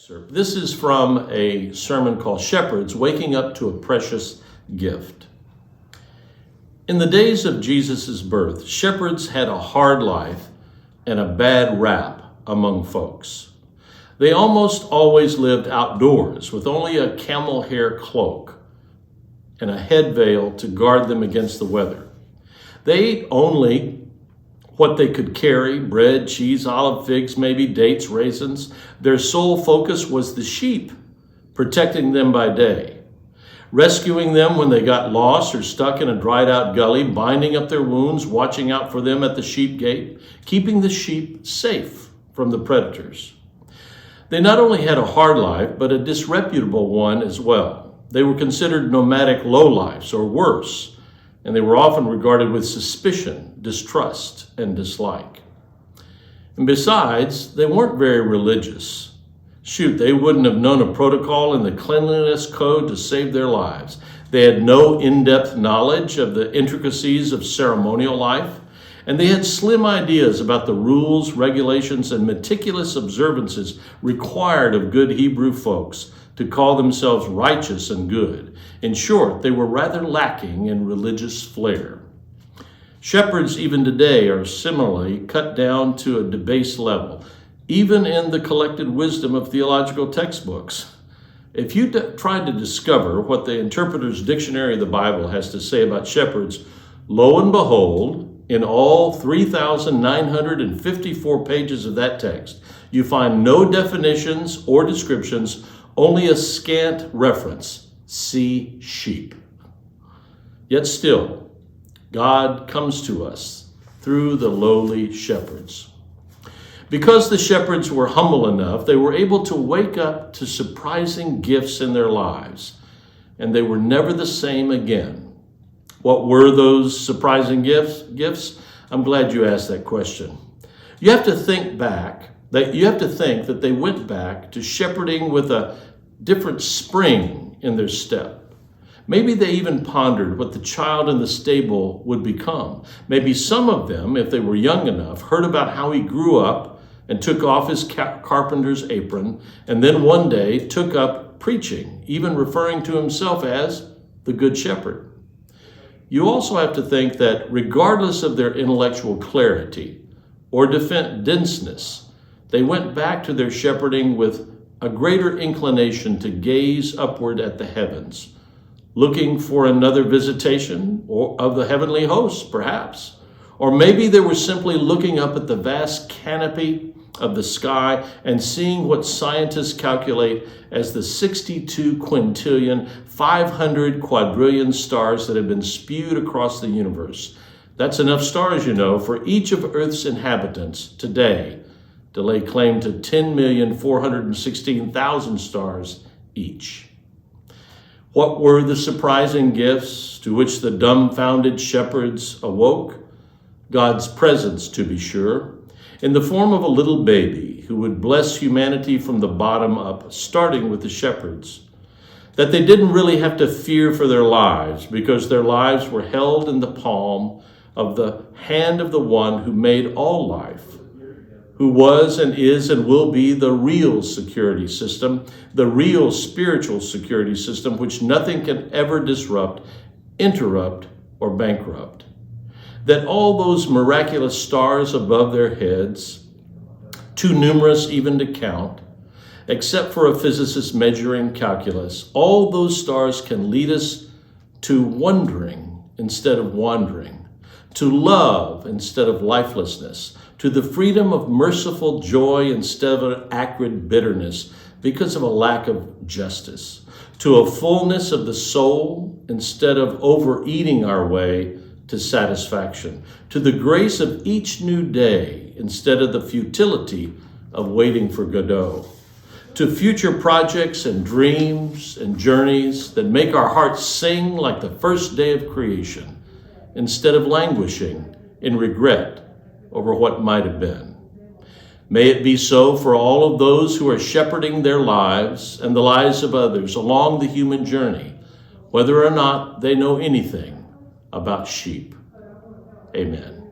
This is from a sermon called Shepherds Waking Up to a Precious Gift. In the days of Jesus' birth, shepherds had a hard life and a bad rap among folks. They almost always lived outdoors with only a camel hair cloak and a head veil to guard them against the weather. They ate only what they could carry: bread, cheese, olive, figs, maybe dates, raisins. Their sole focus was the sheep, protecting them by day, rescuing them when they got lost or stuck in a dried out gully, binding up their wounds, watching out for them at the sheep gate, keeping the sheep safe from the predators. They not only had a hard life, but a disreputable one as well. They were considered nomadic lowlifes or worse, and they were often regarded with suspicion, distrust, and dislike. And besides, they weren't very religious. Shoot, they wouldn't have known a protocol in the cleanliness code to save their lives. They had no in-depth knowledge of the intricacies of ceremonial life, and they had slim ideas about the rules, regulations, and meticulous observances required of good Hebrew folks to call themselves righteous and good. In short, they were rather lacking in religious flair. Shepherds even today are similarly cut down to a debased level, even in the collected wisdom of theological textbooks. If you tried to discover what the Interpreter's Dictionary of the Bible has to say about shepherds, lo and behold, in all 3,954 pages of that text, you find no definitions or descriptions, only a scant reference: see sheep. Yet still, God comes to us through the lowly shepherds. Because the shepherds were humble enough, they were able to wake up to surprising gifts in their lives, and they were never the same again. What were those surprising gifts? I'm glad you asked that question. You have to think that they went back to shepherding with a different spring in their step. Maybe they even pondered what the child in the stable would become. Maybe some of them, if they were young enough, heard about how he grew up and took off his carpenter's apron, and then one day took up preaching, even referring to himself as the Good Shepherd. You also have to think that regardless of their intellectual clarity or denseness, they went back to their shepherding with a greater inclination to gaze upward at the heavens, looking for another visitation of the heavenly hosts, perhaps. Or maybe they were simply looking up at the vast canopy of the sky and seeing what scientists calculate as the 62 quintillion, 500 quadrillion stars that have been spewed across the universe. That's enough stars, for each of Earth's inhabitants today to lay claim to 10,416,000 stars each. What were the surprising gifts to which the dumbfounded shepherds awoke? God's presence, to be sure, in the form of a little baby who would bless humanity from the bottom up, starting with the shepherds. That they didn't really have to fear for their lives because their lives were held in the palm of the hand of the one who made all life, who was and is and will be the real security system, the real spiritual security system, which nothing can ever disrupt, interrupt, or bankrupt. That all those miraculous stars above their heads, too numerous even to count, except for a physicist measuring calculus, all those stars can lead us to wondering instead of wandering, to love instead of lifelessness, to the freedom of merciful joy instead of acrid bitterness because of a lack of justice, to a fullness of the soul instead of overeating our way to satisfaction, to the grace of each new day instead of the futility of waiting for Godot, to future projects and dreams and journeys that make our hearts sing like the first day of creation instead of languishing in regret over what might have been. May it be so for all of those who are shepherding their lives and the lives of others along the human journey, whether or not they know anything about sheep. Amen.